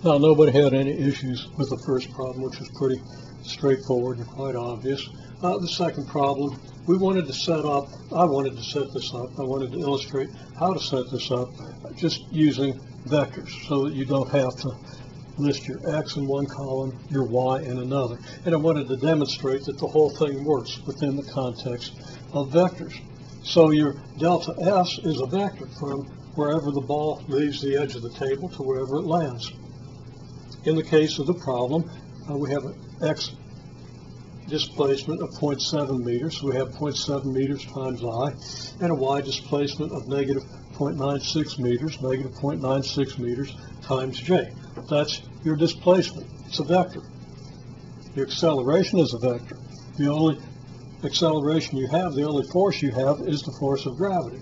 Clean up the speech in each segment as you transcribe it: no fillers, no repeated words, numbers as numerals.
Now, nobody had any issues with the first problem, which was pretty straightforward and quite obvious. The second problem, I wanted to set this up. I wanted to illustrate how to set this up just using vectors so that you don't have to list your x in one column, your y in another. And I wanted to demonstrate that the whole thing works within the context of vectors. So your delta S is a vector from wherever the ball leaves the edge of the table to wherever it lands. In the case of the problem, we have an x displacement of 0.7 meters. So we have 0.7 meters times I, and a y displacement of negative 0.96 meters, negative 0.96 meters times j. That's your displacement. It's a vector. Your acceleration is a vector. The only acceleration you have, the only force you have, is the force of gravity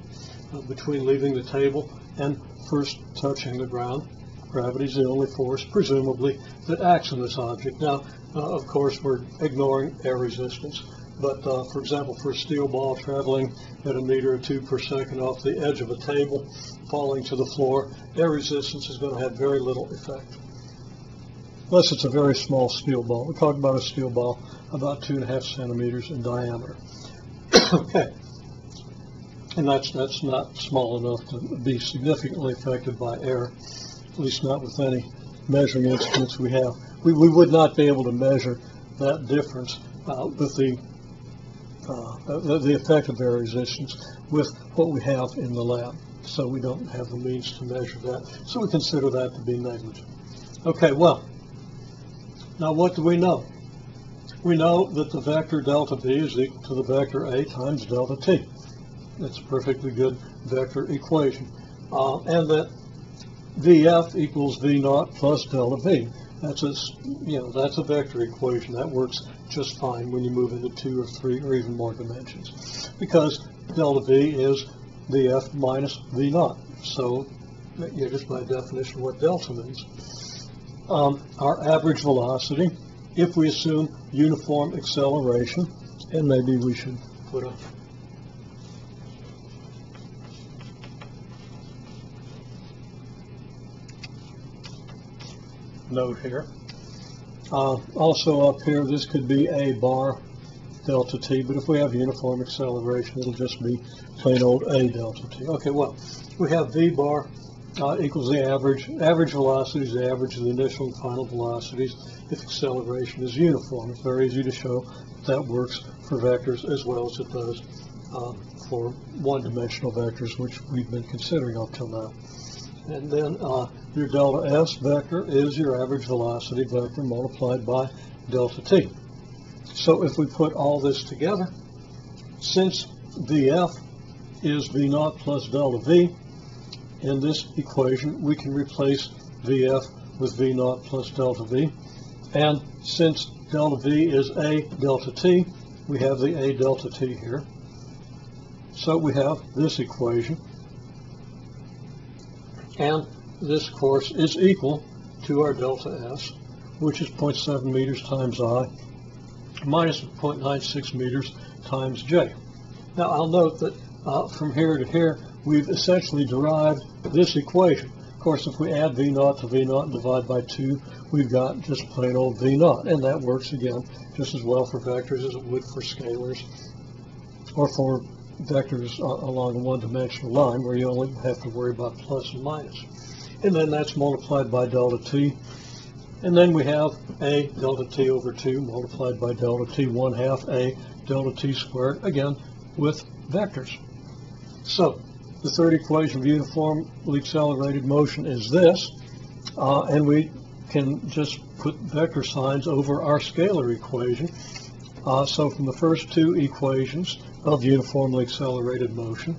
between leaving the table and first touching the ground. Gravity is the only force, presumably, that acts on this object. Now, of course, we're ignoring air resistance. But, for example, for a steel ball traveling at 1 meter or 2 per second off the edge of a table, falling to the floor, air resistance is going to have very little effect. Unless it's a very small steel ball. We're talking about a steel ball about 2.5 centimeters in diameter. Okay. And that's not small enough to be significantly affected by air, at least not with any measuring instruments we have. We would not be able to measure that difference with the effect of air resistance with what we have in the lab. So we don't have the means to measure that. So we consider that to be negligent. Okay, well, now what do we know? We know that the vector delta V is equal to the vector A times delta T. That's a perfectly good vector equation. And that VF equals V naught plus delta V. That's a vector equation. That works just fine when you move into 2 or 3 or even more dimensions, because delta V is VF minus V naught. So just by definition what delta means. Our average velocity, if we assume uniform acceleration, and maybe we should put a note here. Also up here, this could be A bar delta T, but if we have uniform acceleration, it'll just be plain old A delta T. Okay, well, we have V bar equals the average velocity is the average of the initial and final velocities if acceleration is uniform. It's very easy to show that works for vectors as well as it does for one-dimensional vectors, which we've been considering up till now. And then your delta S vector is your average velocity vector multiplied by delta T. So if we put all this together, since VF is V naught plus delta V, in this equation we can replace VF with V naught plus delta V. And since delta V is A delta T, we have the A delta T here. So we have this equation. And this, of course, is equal to our delta S, which is 0.7 meters times I, minus 0.96 meters times J. Now, I'll note that from here to here, we've essentially derived this equation. Of course, if we add V naught to V naught and divide by 2, we've got just plain old V naught. And that works, again, just as well for vectors as it would for scalars or for vectors along a one-dimensional line where you only have to worry about plus and minus. And then that's multiplied by delta T. And then we have A delta T over 2 multiplied by delta T 1/2 A delta T squared, again, with vectors. So the third equation of uniformly accelerated motion is this, and we can just put vector signs over our scalar equation. So from the first 2 equations of uniformly accelerated motion,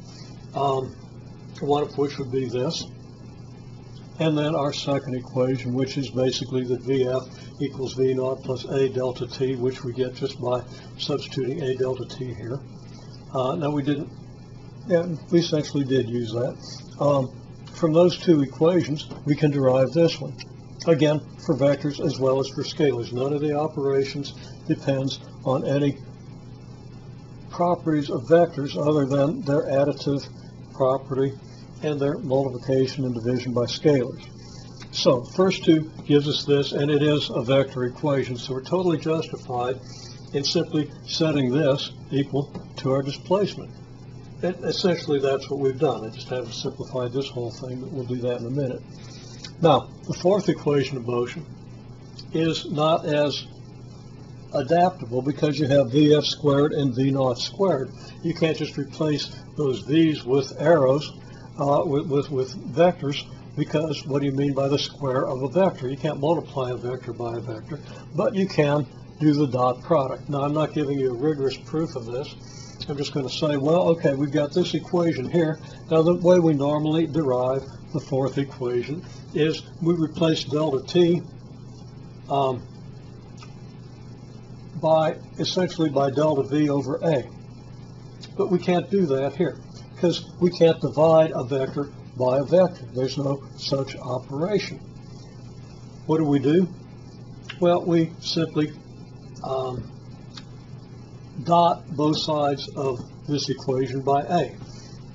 one of which would be this, and then our second equation, which is basically that VF equals V naught plus A delta T, which we get just by substituting A delta T here. Now we essentially did use that. From those 2 equations, we can derive this one. Again, for vectors as well as for scalars. None of the operations depends on any properties of vectors other than their additive property and their multiplication and division by scalars. So first two gives us this, and it is a vector equation, so we're totally justified in simply setting this equal to our displacement. And essentially that's what we've done. I just haven't simplified this whole thing, but we'll do that in a minute. Now, the fourth equation of motion is not as adaptable because you have VF squared and V naught squared. You can't just replace those V's with arrows, with vectors, because what do you mean by the square of a vector? You can't multiply a vector by a vector, but you can do the dot product. Now, I'm not giving you a rigorous proof of this. I'm just going to say, well, okay, we've got this equation here. Now, the way we normally derive the fourth equation is we replace delta t essentially by delta v over a. But we can't do that here because we can't divide a vector by a vector. There's no such operation. What do? Well, we simply dot both sides of this equation by a.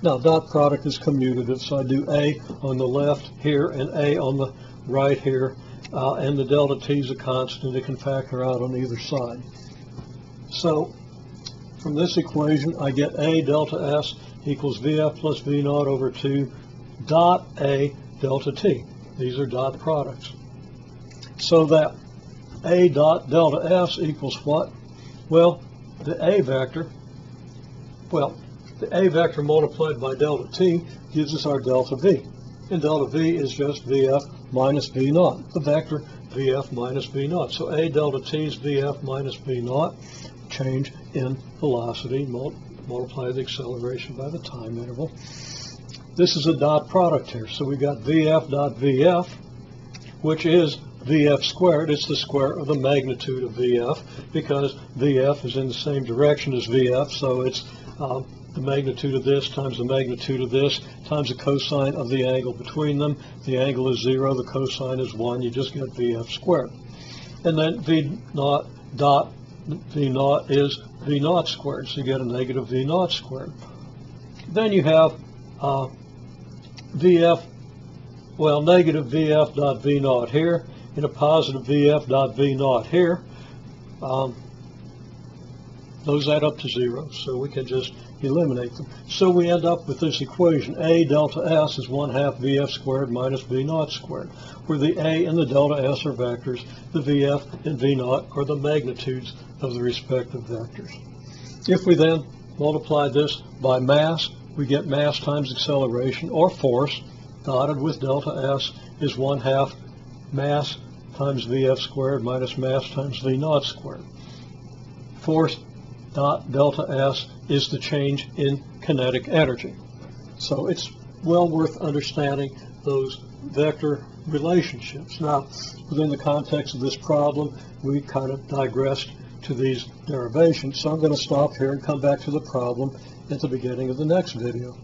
Now, dot product is commutative, so I do a on the left here and a on the right here, and the delta t is a constant. It can factor out on either side. So from this equation, I get a delta s equals vf plus v naught over 2 dot a delta t. These are dot products. So that a dot delta s equals what? Well, the a vector multiplied by delta t gives us our delta v. And delta v is just vf minus v naught, the vector vf minus v naught. So a delta t is vf minus v naught, change in velocity, multiply the acceleration by the time interval. This is a dot product here, so we got vf dot vf, which is vf squared. It's the square of the magnitude of vf, because vf is in the same direction as vf, so it's the magnitude of this times the magnitude of this times the cosine of the angle between them. The angle is 0, the cosine is 1, you just get vf squared. And then v naught dot v naught is v naught squared, so you get a negative v naught squared. Then you have negative vf dot v naught here, and a positive vf dot v naught here. Those add up to 0, so we can just eliminate them. So we end up with this equation. A delta s is 1/2 vf squared minus v naught squared, where the a and the delta s are vectors, the vf and v naught are the magnitudes of the respective vectors. If we then multiply this by mass, we get mass times acceleration, or force, dotted with delta s, is 1/2 mass times vf squared minus mass times v naught squared. Force dot delta s is the change in kinetic energy. So it's well worth understanding those vector relationships. Now, within the context of this problem, we kind of digressed to these derivations, so I'm going to stop here and come back to the problem at the beginning of the next video.